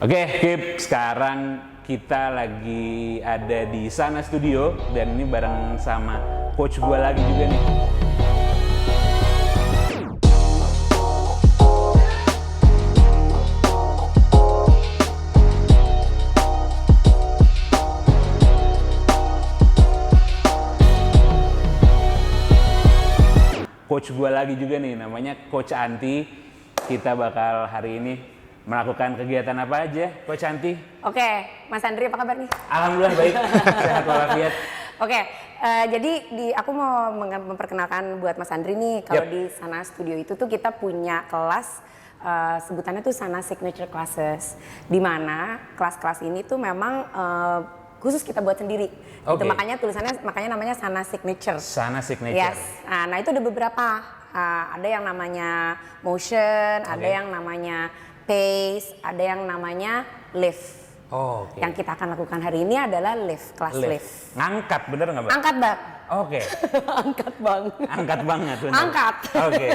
Oke, Kip, sekarang kita lagi ada di Sana Studio dan ini bareng sama coach gue lagi juga nih. Coach gue lagi juga nih, namanya Coach Anti. Kita bakal hari ini melakukan kegiatan apa aja, Coach Anti? Oke, Mas Andri apa kabar nih? Alhamdulillah baik, sehat walafiat. Oke, jadi aku mau memperkenalkan buat Mas Andri nih, kalau di Sana Studio itu tuh kita punya kelas, sebutannya tuh Sana Signature Classes, di mana kelas-kelas ini tuh memang khusus kita buat sendiri. Itu makanya tulisannya, makanya namanya Sana Signature. Sana Signature. Yes. Nah itu ada beberapa. Ada yang namanya motion, ada yang namanya pace, ada yang namanya lift. Yang kita akan lakukan hari ini adalah lift, kelas lift. Ngangkat, bener nggak, Mbak? Angkat, Bang. Oke. Angkat, Bang. Angkat banget. Bener. Angkat. Oke.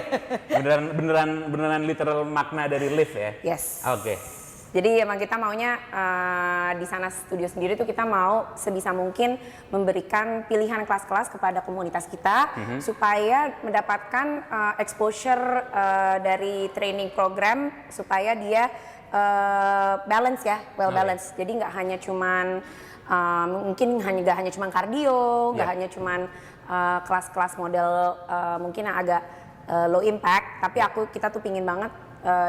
Beneran literal makna dari lift ya? Yes. Oke. Jadi emang kita maunya di Sana Studio sendiri tuh kita mau sebisa mungkin memberikan pilihan kelas-kelas kepada komunitas kita supaya mendapatkan exposure dari training program supaya dia balance ya, well balance. Jadi nggak hanya cuman mungkin nggak hanya cuman kardio, nggak hanya cuman kelas-kelas model mungkin yang agak low impact, tapi kita tuh pingin banget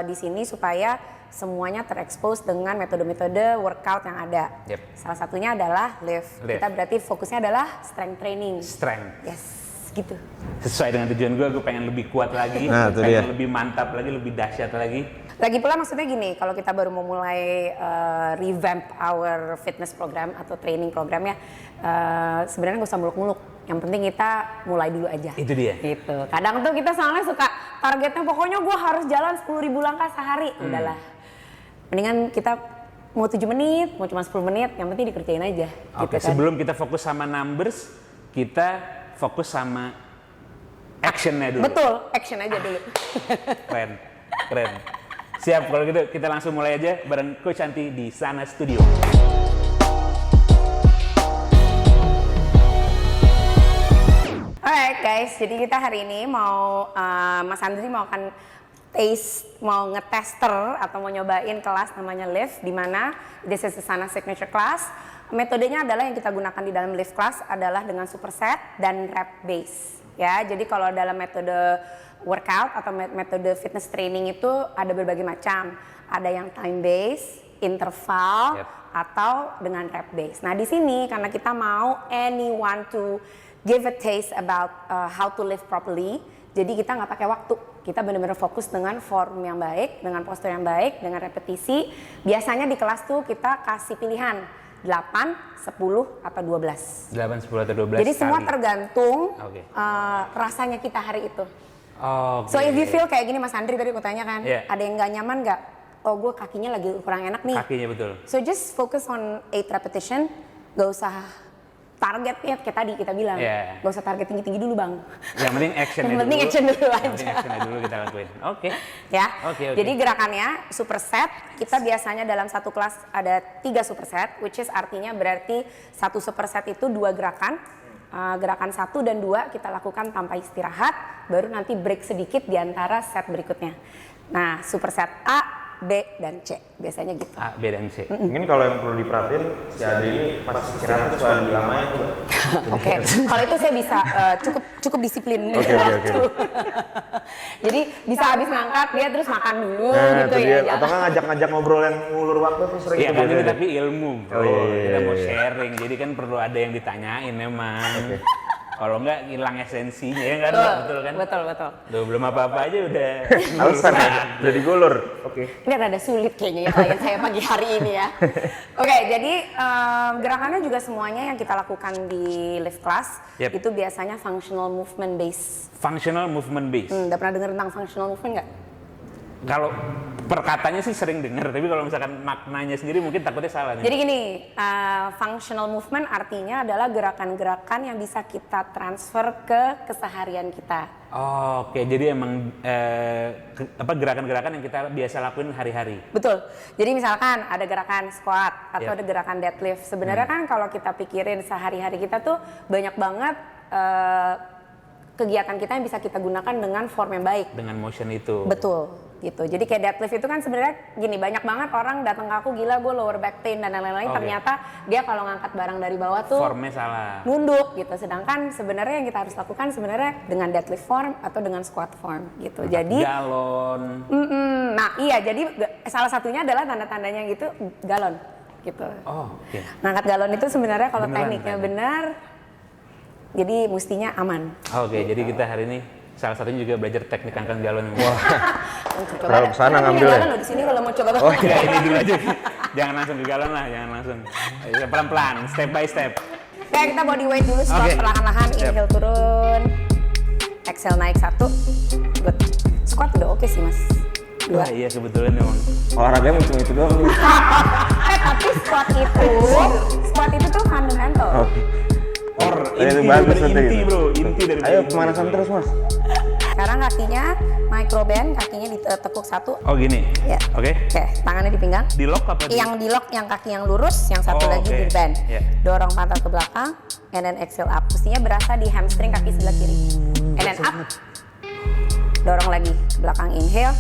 di sini supaya semuanya terekspos dengan metode-metode workout yang ada. Salah satunya adalah lift. Kita berarti fokusnya adalah strength training. Strength. Yes, gitu. Sesuai dengan tujuan gue pengen lebih kuat lagi, pengen lebih mantap lagi, lebih dahsyat lagi. Lagi pula maksudnya gini, kalau kita baru mau mulai revamp our fitness program atau training programnya, sebenarnya gak usah muluk-muluk. Yang penting kita mulai dulu aja. Itu dia. Gitu. Kadang tuh kita soalnya suka targetnya pokoknya gue harus jalan 10.000 langkah sehari. Udahlah. Mendingan kita mau 7 menit, mau cuma 10 menit, yang penting dikerjain aja. Oke, gitu kan. sebelum kita fokus sama numbers, kita fokus sama actionnya dulu. Betul, action aja dulu. Keren. Siap, kalau gitu kita langsung mulai aja bareng Coach Anti di Sana Studio. Alright guys, jadi kita hari ini mau Mas Andri mau ngetester atau mau nyobain kelas namanya lift, di mana this is the Sana Signature Class. Metodenya adalah yang kita gunakan di dalam lift class adalah dengan superset dan rep base. Ya, jadi kalau dalam metode workout atau metode fitness training itu ada berbagai macam. Ada yang time base, interval, atau dengan rep base. Nah, di sini karena kita mau anyone to give a taste about how to lift properly. Jadi kita nggak pakai waktu, kita benar-benar fokus dengan form yang baik, dengan postur yang baik, dengan repetisi. Biasanya di kelas tuh kita kasih pilihan 8, 10, atau 12. 8, 10, atau 12 Jadi semua kali. tergantung rasanya kita hari itu. So if you feel kayak gini, Mas Andri tadi aku tanya kan, ada yang nggak nyaman nggak? Oh, gue kakinya lagi kurang enak nih. Kakinya betul. So just focus on 8 repetition, gak usah targetnya kayak tadi kita bilang, gak usah target tinggi-tinggi dulu bang. Yang penting actionnya dulu. Yang penting action dulu aja. Yang penting actionnya dulu kita lakuin. Oke. Ya. Jadi gerakannya superset. Kita biasanya dalam satu kelas ada 3 superset, which is artinya berarti satu superset itu 2 gerakan. Gerakan 1 dan 2 kita lakukan tanpa istirahat, baru nanti break sedikit di antara set berikutnya. Nah, superset A, B, dan C, biasanya gitu. A, B, dan C. Mungkin kalau yang perlu diperhatiin, si Adi ini pas istirahat tuh suka dilamain tuh. Oke, kalau itu saya bisa cukup disiplin. Oke. Jadi bisa habis ngangkat dia terus makan dulu gitu ya. ya. Atau nggak ngajak-ngajak ngobrol yang ngulur waktu tuh sering. Iya tuh kan ini biasanya. tapi ilmu, bro. Kita mau sharing, jadi kan perlu ada yang ditanyain emang. Kalau enggak hilang esensinya ya kan, betul kan? Betul. Tuh, belum apa-apa aja udah. Alasan ya, udah digulur. Oke. Ini rada sulit kayaknya ya klien saya pagi hari ini ya. Oke, jadi gerakannya juga semuanya yang kita lakukan di lift class itu biasanya functional movement base. Functional movement base. Udah pernah dengar tentang functional movement nggak? Kalau perkatanya sih sering dengar, tapi kalau misalkan maknanya sendiri mungkin takutnya salah nih. Jadi gini, functional movement artinya adalah gerakan-gerakan yang bisa kita transfer ke keseharian kita. Oh, oke, jadi emang gerakan-gerakan yang kita biasa lakuin hari-hari. Betul. Jadi misalkan ada gerakan squat atau Yep. ada gerakan deadlift. Sebenarnya kan kalau kita pikirin sehari-hari kita tuh banyak banget kegiatan kita yang bisa kita gunakan dengan form yang baik. Dengan motion itu. Betul, gitu. Jadi kayak deadlift itu kan sebenarnya gini, banyak banget orang datang ke aku, gila gue lower back pain dan lain-lain. Oke. Ternyata dia kalau ngangkat barang dari bawah tuh Formnya salah. nunduk gitu. Sedangkan sebenarnya yang kita harus lakukan sebenarnya dengan deadlift form atau dengan squat form gitu. Jadi Galon. nah iya, jadi salah satunya adalah tanda-tandanya gitu galon gitu. Oh, oke. Ngangkat galon itu sebenarnya kalau Beneran, tekniknya kan? benar, jadi mestinya aman. Oke, jadi kita hari ini salah satunya juga belajar teknik angkat galon. Wah, Coba terlalu deh. kesana Kan punya ngambilnya. galon loh di sini kalau mau coba. Oh, Ya ini dulu aja. Jangan langsung ke galon lah, jangan langsung. Pelan-pelan, step by step. Oke, kita body weight dulu, squat Oke. perlahan-lahan, Siap. inhale turun, exhale naik 1, good. Squat udah oke sih mas. 2. Wah iya kebetulan emang. olahraganya cuma itu doang nih. Tapi squat itu tuh fundamental. Oh. Or Itu inti bagus dari nanti inti gitu. bro, inti dari Ayo inti. pemanasan terus mas. Sekarang kakinya micro bend, kakinya ditekuk 1. Oh gini. Ya. Oke. Oke, tangannya di pinggang. Di lock apa? Yang di lock, yang kaki yang lurus, yang satu Oh, lagi oke. di bend. Yeah. Dorong pantat ke belakang, and then exhale up. Mestinya berasa di hamstring kaki sebelah kiri. And then up. Dorong lagi ke belakang, inhale.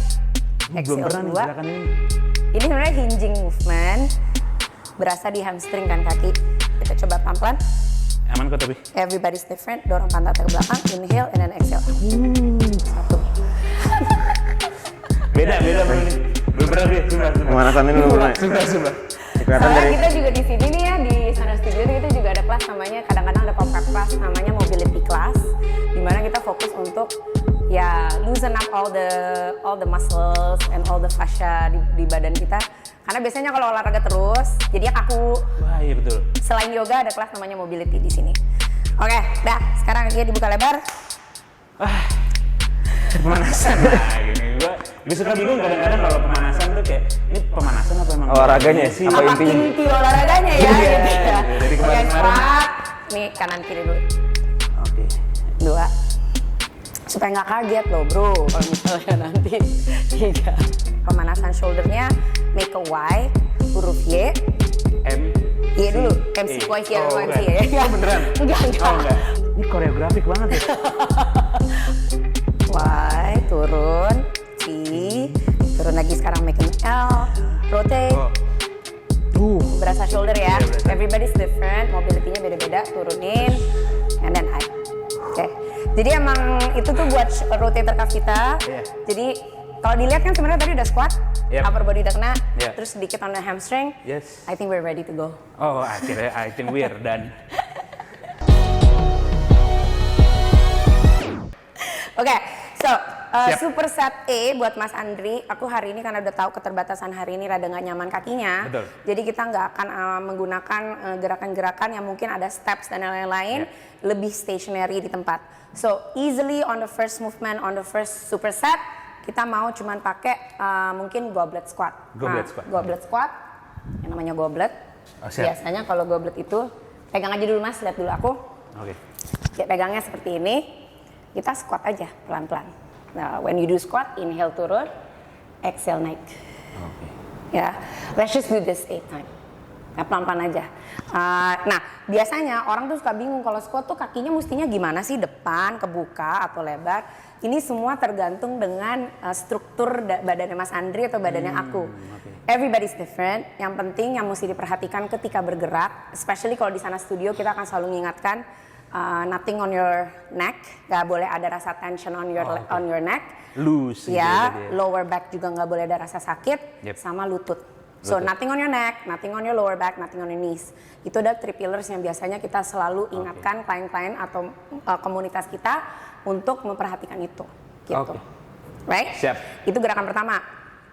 Belum Exhale pernah nih 2. gerakan ini. Ini sebenarnya hinging movement. Berasa di hamstring kan kaki. Kita coba pelan-pelan. Aman kok tapi. Everybody's different. Dorong pantat ke belakang, inhale, and then exhale up. 1. Beda bro ini. Belum pernah sih, sumpah. Pemanasan ini dulu Mas. Sumpah. Kelihatan Soalnya dari kita juga di sini nih ya, di Sana Studio itu juga ada kelas namanya, kadang-kadang ada pop-up class namanya mobility class, dimana kita fokus untuk ya loosen up all the muscles and all the fascia di badan kita. Karena biasanya kalau olahraga terus, jadinya kaku. Wah iya betul. Selain yoga ada kelas namanya mobility di sini. Oke, dah. Sekarang kakinya dibuka lebar. Pemanasan lah gini. Gue suka bingung kadang-kadang kalau pemanasan tuh kayak ini pemanasan apa emang olahraganya sih? apa Apa intinya? inti olahraganya ya? Iya, gitu ya. dari Oke, kemarin-kemarin. squat. Nih kanan kiri dulu. Oke. 2. Supaya nggak kaget loh bro kalau misalnya nanti 3. Pemanasan shouldernya make a Y, huruf Y. M. Y dulu, MC, E. YC, Oh, MC bukan. ya. Oh beneran? Enggak. Oh enggak. Ini koreografik banget ya. Y, turun, C, turun lagi sekarang make an L, rotate. Berasa shoulder ya. Iya, berasa. Everybody's different, mobility-nya beda-beda, turunin, and then high. Oke. Jadi emang itu tuh buat rotator cuff kita. Iya. Jadi kalau dilihat kan sebenarnya tadi udah squat, Yep. upper body udah kena, Yep. terus sedikit on the hamstring. Yes. I think we're ready to go. Oh akhirnya I think we're done. Oke, so Siap. superset A buat Mas Andri. Aku hari ini karena udah tahu keterbatasan hari ini rada nggak nyaman kakinya. Betul. Jadi kita nggak akan menggunakan gerakan-gerakan yang mungkin ada steps dan lain-lain, lebih stationary di tempat. So easily on the first movement, on the first superset, kita mau cuman pakai mungkin goblet squat. Goblet squat. Goblet squat, yang namanya goblet. Oh, siap. Biasanya kalau goblet itu, pegang aja dulu Mas, lihat dulu aku. Oke. Ya, pegangnya seperti ini. Kita squat aja pelan-pelan. Nah, when you do squat, inhale turun, exhale naik. Oke. Ya, let's just do this 8 times. Nah, pelan-pelan aja. Nah, biasanya orang tuh suka bingung kalau squat tuh kakinya mestinya gimana sih, depan, kebuka atau lebar. Ini semua tergantung dengan struktur badannya Mas Andri atau badannya aku. Everybody's different. Yang penting yang mesti diperhatikan ketika bergerak, especially kalau di Sana Studio kita akan selalu mengingatkan nothing on your neck, gak boleh ada rasa tension on your neck. Loose. Ya, gitu ya. lower back juga nggak boleh ada rasa sakit, Yep. sama lutut. So Lutut. nothing on your neck, nothing on your lower back, nothing on your knees. Itu ada 3 pillars yang biasanya kita selalu ingatkan klien-klien atau komunitas kita untuk memperhatikan itu. Gitu. Oke. Right? Siap. Itu gerakan pertama.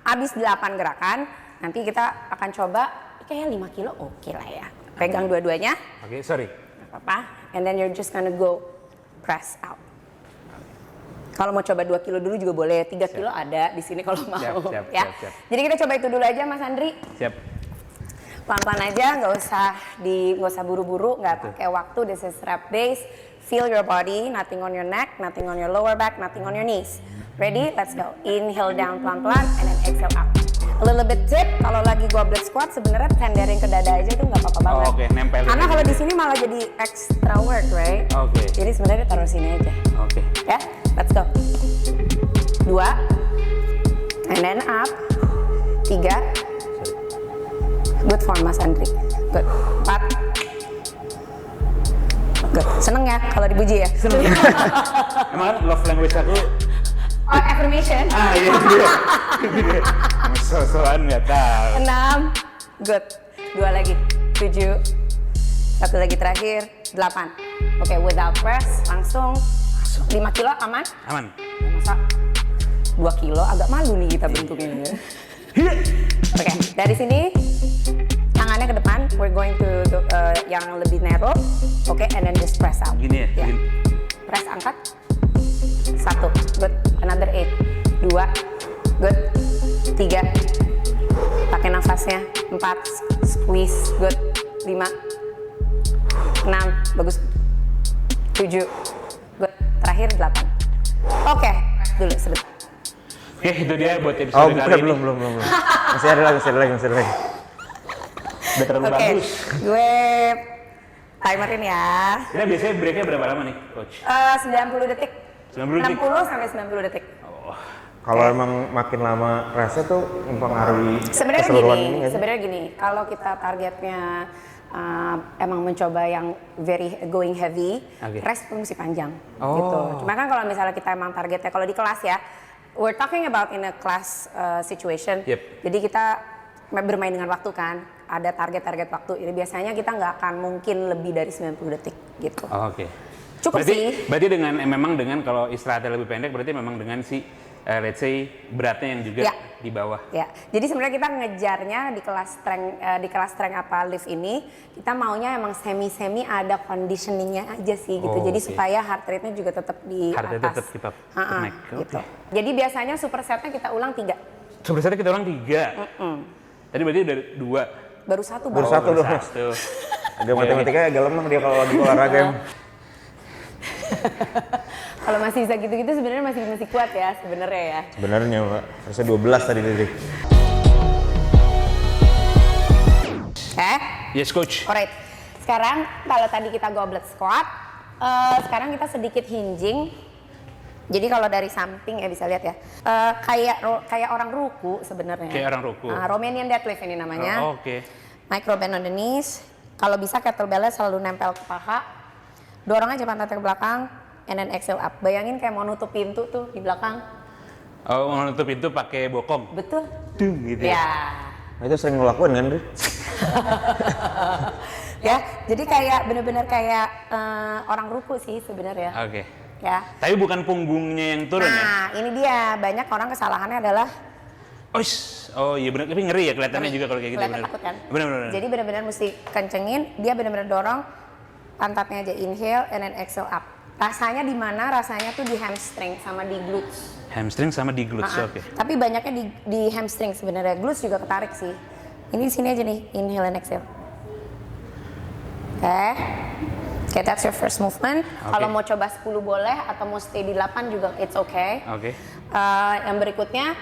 Abis 8 gerakan, nanti kita akan coba kayak 5 kilo oke lah ya. Pegang dua-duanya, Oke, sorry. nggak apa-apa. And then you're just gonna go press out. Kalau mau coba 2 kilo dulu juga boleh, 3 kilo ada di sini kalau mau. Siap. Jadi kita coba itu dulu aja Mas Andri. Siap. Pelan-pelan aja, nggak usah buru-buru, nggak pakai waktu. This is rep base. Feel your body, nothing on your neck, nothing on your lower back, nothing on your knees. Ready? Let's go. Inhale down pelan-pelan, and then exhale up. A little bit tip, kalau lagi goblet squat sebenarnya tenderin ke dada aja itu nggak apa-apa banget. Oke, nempelin. Karena kalau di sini malah jadi extra work, right? Oke. Jadi sebenarnya taruh sini aja. Oke. Ya, let's go. 2, and then up. 3. Good form Mas Andri. Good. 4. Good. Seneng ya kalau dipuji ya? Seneng. Emang love language aku. Oh, affirmation. Iya dia. So-soan nggak tahu. 6. Good. 2 lagi. 7. 1 lagi terakhir. 8. Oke, without press, langsung 5 kilo aman? Aman. Masa 2 kilo agak malu nih kita bentuknya. Oke, dari sini tangannya ke depan. We're going to yang lebih narrow. Oke, and then just press out. Gini ya? Yeah. Gini. Press angkat. 1, good. Another 8. 2, good. 3. Pakai nafasnya. 4, squeeze, good. 5, 6, bagus. 7, good. Terakhir 8. Oke, dulu sebentar. Oke, itu dia buat episode kali ini. belum. Masih ada lagi. Udah terlalu Oke, bagus. gue timerin ya. Kita biasanya breaknya berapa lama nih, Coach? 90 detik. 90 detik? 60 sampai 90 detik. Kalau emang makin lama rasa tuh mempengaruhi Sebenarnya keseluruhan gini, ini nggak sih? kalau kita targetnya emang mencoba yang very going heavy, Oke. rest tuh mesti panjang. Oh. Gitu. Cuma kan kalau misalnya kita emang targetnya kalau di kelas ya, we're talking about in a class situation. Yep. Jadi kita bermain dengan waktu kan, ada target-target waktu. Ini biasanya kita nggak akan mungkin lebih dari 90 detik gitu. Oh, oke. Cukup berarti, sih. Berarti memang dengan kalau istirahatnya lebih pendek, berarti memang dengan si let's say beratnya yang juga Ya. di bawah. Ya, jadi sebenarnya kita ngejarnya di kelas strength apa lift ini, kita maunya emang semi ada conditioningnya aja sih gitu. Oh, Jadi oke. supaya heart rate-nya juga tetap di Heart rate atas. tetap kita Ha-ha, naik. gitu. Oke. Jadi biasanya supersetnya kita ulang 3. Sebenarnya kita ulang 3. Tadi berarti udah 2. Baru 1 Baru satu dong. Agak matematikanya agak lemah dia kalau lagi olahraga. Kalau masih bisa gitu-gitu sebenarnya masih kuat ya sebenarnya ya. Sebenarnya Mbak, harusnya 12 tadi Dede. Yes, Coach. Alright. Sekarang kalau tadi kita goblet squat, sekarang kita sedikit hinging. Jadi kalau dari samping ya bisa lihat ya, kayak orang ruku sebenarnya. Kayak orang ruku. Romanian deadlift ini namanya. Oh, oke. Micro bend on the knees. Kalau bisa kettlebell-nya selalu nempel ke paha. Dorong aja pantatnya ke belakang, and then exhale up. Bayangin kayak mau nutup pintu tuh di belakang. Oh, mau nutup pintu pakai bokong. Betul. Dung gitu. Ya. Nah, itu sering ngelakuin kan, Dede? Ya, jadi kayak bener-bener kayak orang ruku sih sebenarnya. Oke. Ya. Tapi bukan punggungnya yang turun ya? Nah, ini dia. Banyak orang kesalahannya adalah Oh iya benar, tapi ngeri ya kelihatannya juga kalau kayak gitu. kelihatan Benar. takut kan? Benar. Jadi benar-benar mesti kencengin, dia benar-benar dorong pantatnya aja, inhale and then exhale up. Rasanya di mana? Rasanya tuh di hamstring sama di glutes. Hamstring sama di glutes, Ah, ah. oke. Tapi banyaknya di hamstring sebenarnya. Glutes juga ketarik sih. Ini di sini aja nih, inhale and exhale. Oke, that's your first movement. Kalau mau coba 10 boleh, atau mau stay di 8 juga it's okay. Oke. Yang berikutnya,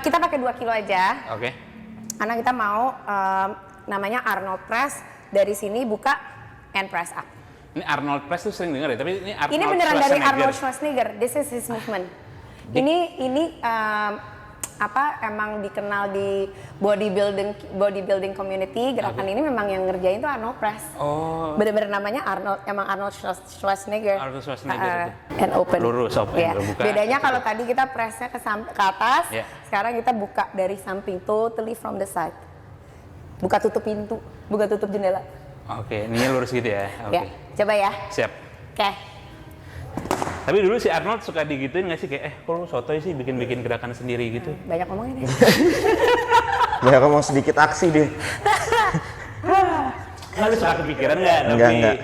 kita pakai 2 kilo aja. Oke. Karena kita mau namanya Arnold Press. Dari sini buka and press up. Ini Arnold Press tuh sering dengar ya, tapi ini Arnold Ini beneran dari Schwarzenegger. Arnold Schwarzenegger. This is his movement. Ini emang dikenal di bodybuilding community. Gerakan ini memang yang ngerjain tuh Arnold Press. Oh. Bener-bener namanya Arnold Schwarzenegger. Arnold Schwarzenegger And open. Lurus, open, Ya. buka. Bedanya kalau tadi kita pressnya ke atas, Ya. sekarang kita buka dari samping, totally from the side. Buka tutup pintu, buka tutup jendela. Oke, ini lurus gitu ya. Oke. Ya, coba ya. Siap. Oke. Tapi dulu si Arnold suka digituin nggak sih kayak kok lu sotoy sih bikin gerakan sendiri gitu. Banyak ngomongin ya. Banyak ngomong sedikit aksi dia. Nggak lu suka kepikiran nggak? Enggak.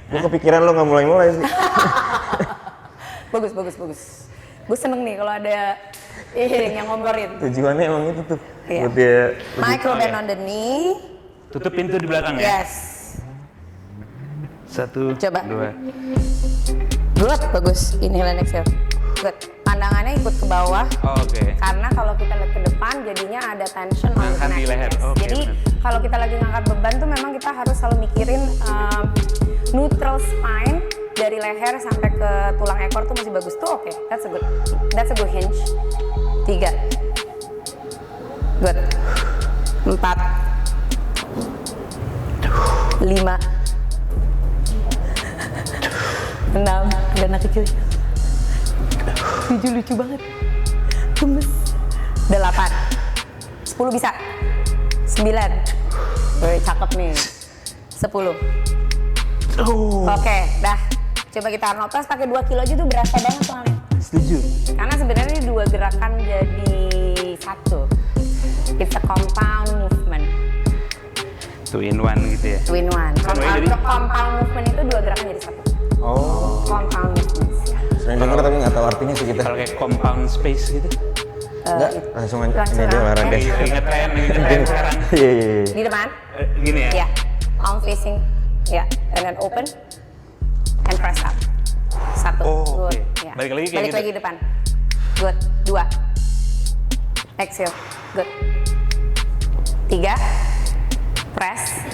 Gue kepikiran lo nggak mulai-mulai sih. Bagus. Gue seneng nih kalau ada yang ngomporin. Tujuannya emang itu tuh. Iya. Buat dia Micro bend on the knee. Tutup pintu di belakang ya. Yes. 1, Coba. 2. Good, bagus. Inhale and exhale. Good. Pandangannya ikut ke bawah. Oh, oke. Karena kalau kita lihat ke depan jadinya ada tension on the Angkat di neck. leher. Yes. Oke, Jadi benar. kalau kita lagi ngangkat beban tuh memang kita harus selalu mikirin neutral spine dari leher sampai ke tulang ekor tuh masih bagus tuh. Oke, that's a good hinge. 3. Good. 4. 5. 6. Ada anak kecil. 7 lucu banget. Gemes. 8. 10 bisa. 9. Wih, cakep nih. 10. Oke, dah. Coba kita Arnold press pakai 2 kilo aja tuh berasa banget soalnya. Setuju. Karena sebenarnya ini 2 gerakan jadi 1. It's a compound movement. 2 in 1 gitu ya. 2 in 1. Jadi- Compound movement itu 2 gerakan jadi 1. Oh, Compound movement. sering denger tapi nggak tahu artinya sih kita. Kalau kayak compound space gitu. Enggak, langsung aja ini aja Langsung olahraga. Lagi ngetren sekarang. Iya. Di depan. Gini ya. Ya. Palm facing. Ya. And then open. And press up. 1. Oh, Good. oke. Ya. Balik lagi kayak Balik gitu. lagi depan. Good. 2. Exhale. Good. 3. Press.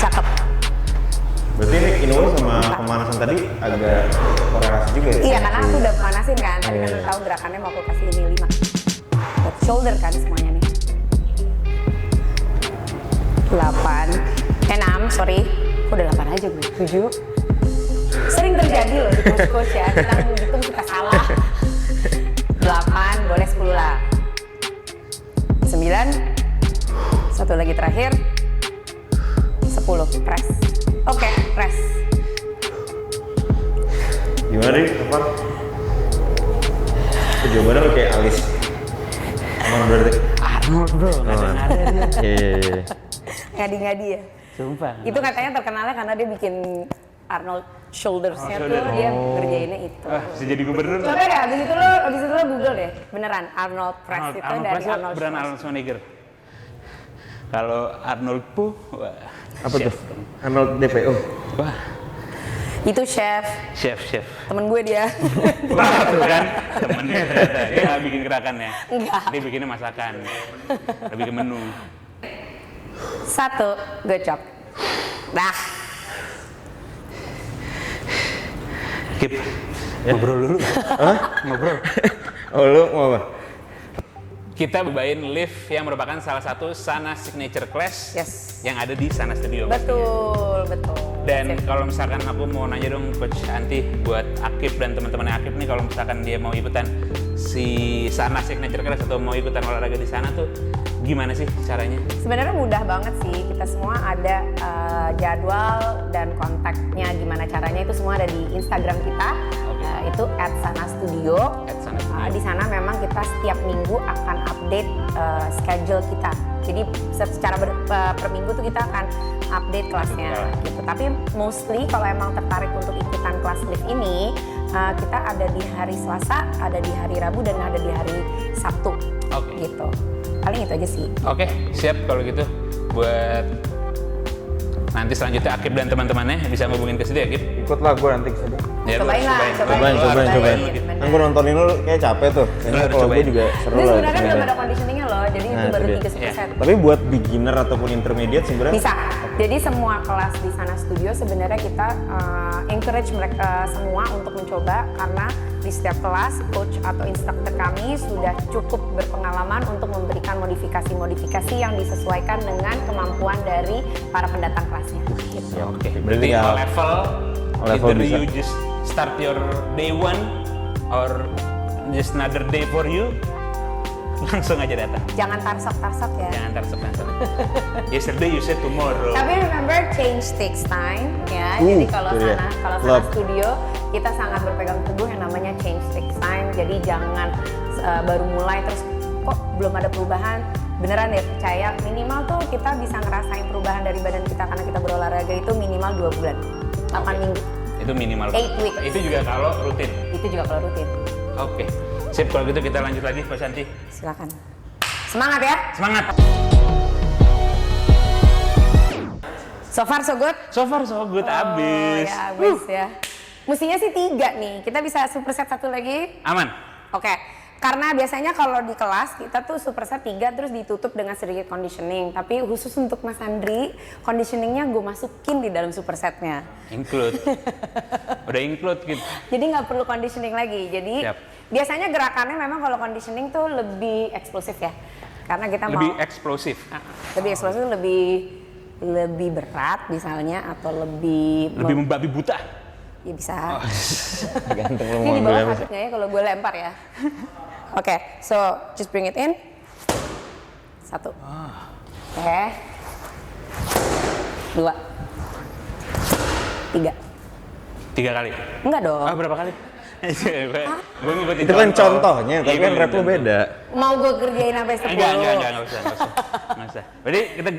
Cakep. Berarti ini in-way sama pemanasan tadi agak korelasi juga ya? Iya, karena aku udah panasin kan. Tadi kan Iya. lu tahu gerakannya mau aku kasih ini 5. Good. Shoulder kan semuanya nih. 8. 6, sorry. Kok udah 8 aja gue? 7. Sering terjadi loh di coach-coach ya. Kita menghitung suka salah. 8, boleh 10 lah. 9. Satu lagi terakhir. 10, press. Oke, press. Gimana deh, Evan? Jawabannya lo kayak alis. Aman berarti? Arnold bro, nggak ada dia. Iya. Ngadi-ngadi ya. Sumpah. Itu katanya terkenalnya karena dia bikin Arnold Shoulders-nya tuh shoulder. dia ngerjainnya itu. Wah, bisa jadi gubernur. Coba deh, abis itu lo Google deh, beneran Arnold Press itu Arnold dari Press Arnold beran Schwarzenegger. Arnold Schwarzenegger. Kalau Arnold Pu, wah, Apa chef. tuh? Arnold DPO. Wah, Itu chef, chef. temen gue dia. Wah, tuh kan temennya ternyata. Dia nggak bikin gerakannya. Enggak. Dia bikinnya masakan. Lebih ke menu. 1, good job. Dah, Kip, ngobrol dulu. Hah? Ngobrol. Oh, lu mau apa? Kita bawain lift yang merupakan salah satu Sana Signature Class Yes. yang ada di Sana Studio. betul. Dan Sip. kalau misalkan aku mau nanya dong Coach Anti buat Akif dan teman-temannya Akif nih, kalau misalkan dia mau ikutan si Sana Signature Class atau mau ikutan olahraga di sana tuh gimana sih caranya? Sebenarnya mudah banget sih, kita semua ada jadwal dan kontaknya gimana caranya itu semua ada di Instagram kita. Oke. Itu @sanastudio. Sana Studio. Di sana memang kita setiap minggu akan update schedule kita. Jadi secara per minggu tuh kita akan update kelasnya gitu. Tapi mostly kalau emang tertarik untuk ikutan kelas lift ini, kita ada di hari Selasa, ada di hari Rabu dan ada di hari Sabtu. Oke. Gitu. Paling itu aja sih. Oke, siap kalau gitu. Buat nanti selanjutnya Akif dan teman-temannya bisa ngubungin ke situ ya, Akif? Ikutlah gue nanti ke sana. Ya, lu Cobain harus lah, Cobain. bener. Kan gue nontonin lu kayak capek tuh. Kayaknya harus kalau gue cobain. juga seru Ini lah. sebenarnya belum sebenarnya. ada conditioningnya loh, jadi Nah, itu baru itu dia. 3%. Tapi buat beginner ataupun intermediate sebenarnya Bisa. Jadi semua kelas di Sana Studio sebenarnya kita encourage mereka semua untuk mencoba karena di setiap kelas coach atau instruktur kami sudah cukup berpengalaman untuk memberikan modifikasi-modifikasi yang disesuaikan dengan kemampuan dari para pendatang kelasnya. Gitu. Ya, Oke, berarti berarti ya all level, level either bisa. you just start your day one or just another day for you, langsung aja datang. Jangan tarsok-tarsok ya. Jangan tarsok. Yesterday you said tomorrow. Tapi remember change takes time ya. Jadi kalau itu dia. Sana Love. Studio kita sangat berpegang teguh yang namanya change takes time. Jadi jangan baru mulai terus kok belum ada perubahan. Beneran deh percaya minimal tuh kita bisa ngerasain perubahan dari badan kita karena kita berolahraga itu minimal 2 bulan. 8 minggu. Itu minimal. 8 weeks. Itu juga kalau rutin. Itu begitu juga kalau rutin. Oke. Sip, kalau gitu kita lanjut lagi Mbak Santi. Silakan. Semangat ya. Semangat. So far so good. So far so good, abis. Ya, abis ya. Mestinya sih 3 nih. Kita bisa superset 1 lagi. Aman. Oke. Karena biasanya kalau di kelas kita tuh superset 3 terus ditutup dengan sedikit conditioning. Tapi khusus untuk Mas Andri, conditioningnya gue masukin di dalam supersetnya. Include. Udah include gitu. Jadi nggak perlu conditioning lagi. Jadi Siap. biasanya gerakannya memang kalau conditioning tuh lebih eksplosif ya. Karena kita Lebih mau eksplosif. lebih eksplosif, lebih berat misalnya atau lebih Membabi buta. ya bisa. Gantung lu Ini di mau bawah ambil apa? sakitnya ya kalau gue lempar ya. Oke, so just bring it in. 1. Oke. 2. 3. 3 kali. Enggak dong. Berapa kali? Gue ngikutin Itu kan contohnya, tapi kan rep lu beda. Mau gue kerjain sampai 10. Enggak usah. Berarti kita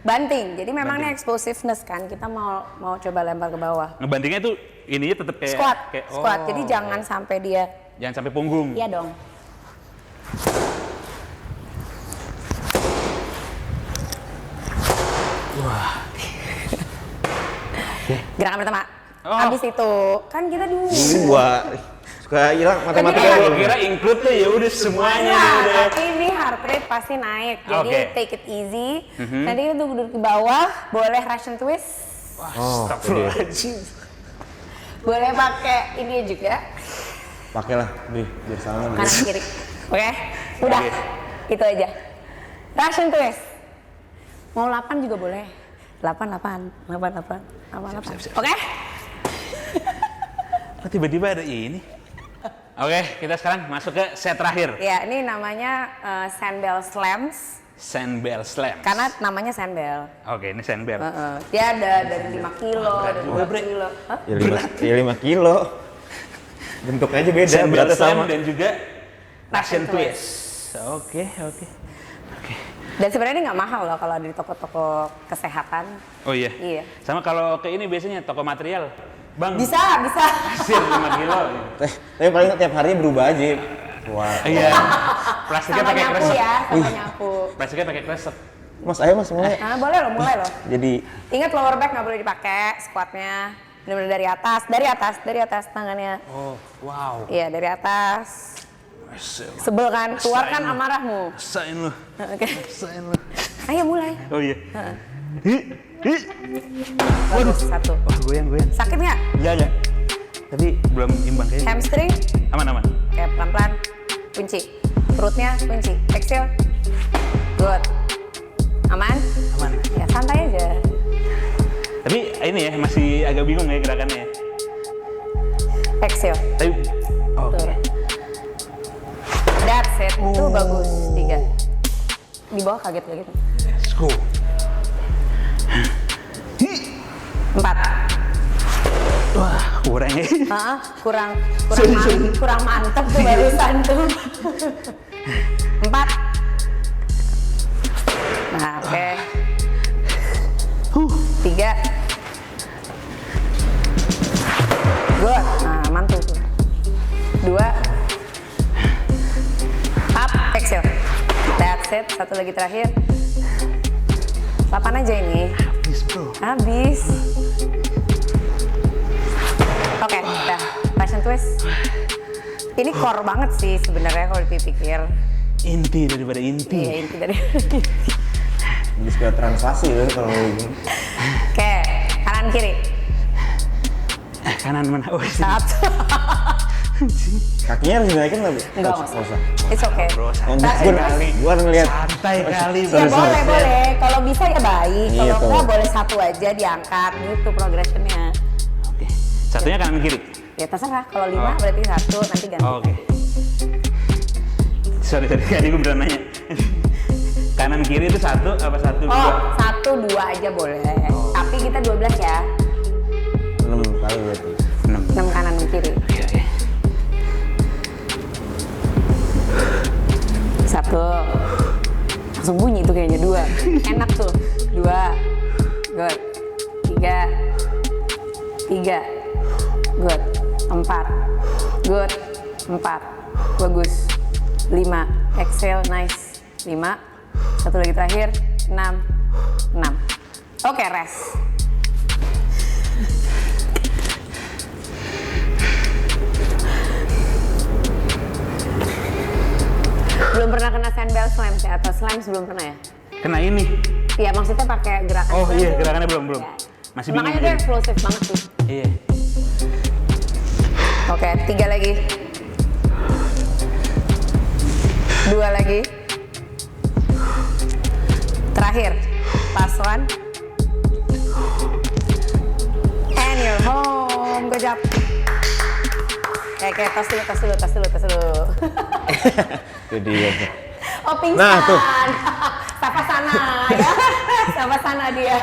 Banting. Jadi memang ini explosiveness kan. Kita mau coba lempar ke bawah. ngebantingnya tuh ininya tetap kayak Squat. Jadi jangan sampai dia. jangan sampai punggung. Iya dong. Wah. Gerakan pertama. Oh. Habis itu kan kita dulu. 2. Suka hilang matematika. Gue kira include tuh ya udah semuanya udah. Tapi ini heart rate pasti naik. Jadi Oke. take it easy. Nanti untuk duduk di bawah, boleh Russian twist. Oh, Astagfirullahaladzim. Boleh pakai ini juga, pakailah, biar sama. kanan kiri. Oke? Udah. Oke. Itu aja. Russian twist. Mau 8 juga boleh. 8. Siap. Oke? Kok tiba-tiba ada ini? Oke, kita sekarang masuk ke set terakhir. Ya, ini namanya sandbell slams. Sandbell slam. Karena namanya sandbell. Oke, ini sandbell. Dia ada dari 5 kilo, dari 2 kilo. Hah? Ya 5 kilo. Bentuknya aja beda, Sandbell beratnya slam sama. dan juga Russian Russian twist. Oke. Dan sebenarnya ini nggak mahal loh kalau ada di toko-toko kesehatan. Oh iya. Iya. Sama kalau ke ini biasanya toko material. Bang, Bisa. hasil 5 kilo. Tapi paling tiap hari berubah aja. Wah. Iya. Plastiknya Sama pakai nyapu kresek. ya, sama nyapu. Plastiknya pakai kresek. Mas, ayo Mas mulai. Nah, boleh loh. Jadi Ingat lower back nggak boleh dipakai, squatnya benar-benar dari atas tangannya. Oh, wow. Iya, dari atas. Sebel kan? Keluarkan amarahmu. Rasain lu. Oke. Rasain lu. Ayo mulai. Oh iya. Bagus, 1. Wah, goyang. Sakit nggak? Enggak. Tapi belum imbang kayaknya. Hamstring? Aman. Oke, pelan-pelan. Kunci. Perutnya kunci. Exhale. Good. Aman? Aman. Ya, santai aja. Tapi ini ya masih agak bingung ya gerakannya. Exhale. Tapi oke. Tuh. That's it. Itu bagus. 3. Di bawah kaget. Let's go. 4. Wah, kurang ya. Kurang mantep tuh barusan tuh. 4. Nah, oke. 3. Good. Nah, mantul tuh. 2. Up, exhale. That's it. 1 lagi terakhir. 8 aja ini. Habis, bro. Habis. Oke, udah. Russian twist. Ini core banget sih sebenarnya kalau dipikir. Inti daripada inti. Iya, inti dari. bisa ke translasi ya kalau begini. Oke, kanan kiri. Kanan mana? Oh, sini. 1. Kakinya harus dinaikin nggak, Bu? Enggak usah. It's okay. Bro, Oh, santai gua kali. ngeliat. Santai kali. Ya bro. boleh. Kalau bisa ya baik. Kalau Gitu. enggak boleh 1 aja diangkat gitu progressionnya. Oke. Satunya kanan kiri. Ya terserah. Kalau 5 berarti 1 nanti ganti. Oke. Sorry tadi gue beneran nanya. Kanan kiri itu 1 apa 1 2? Oh, 1 2 aja boleh. Tapi kita 12 ya. 6 kali berarti. 6 kanan 6 kiri. Oke. 1. Langsung bunyi tuh kayaknya 2. Enak tuh. 2. Good. 3. Good. 4. Good. 4. Bagus. 5. Exhale, nice. 5. Satu lagi terakhir. 6. 6. Oke, rest. Belum pernah kena sandbell slams ya? Atau slams belum pernah ya? Kena ini. Iya, maksudnya pakai gerakan. Oh slam iya, tuh. gerakannya belum. Ya. Masih bingung. Makanya dia explosive banget sih. Iya. Oke, 3 lagi. 2 lagi. Terakhir. Last one. And you're home. Good job. Oke, tas dulu. Itu dia. Oh, pingsan. Nah, tuh. Sapa sana ya. Sapa sana dia.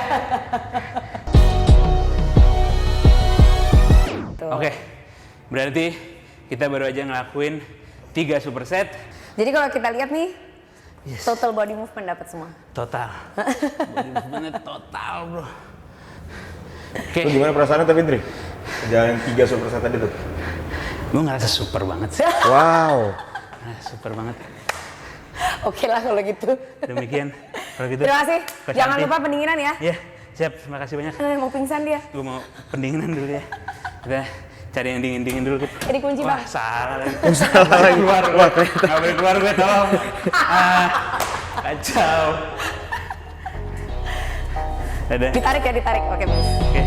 Tuh. Oke. Berarti kita baru aja ngelakuin 3 superset. Jadi kalau kita lihat nih, total body movement dapat semua. Total. Body movementnya total, bro. Oke. Lu gimana perasaannya tapi Dri? Jalan 3 superset tadi tuh. Gue ngerasa super banget sih. Wow. Nah, super banget. Oke lah kalau gitu. Demikian. Kalau gitu. Terima kasih. Coach Jangan Anti. lupa pendinginan ya. Iya, siap. Terima kasih banyak. Mau pingsan dia. Gue mau pendinginan dulu ya. Kita cari yang dingin-dingin dulu. Ini kunci, Wah, Bang. salah lagi. Salah lagi. Keluar. Wah, ternyata. Nggak boleh keluar gue, tolong. Kacau. Dadah. Ditarik ya, ditarik. Oke, Mas. Oke.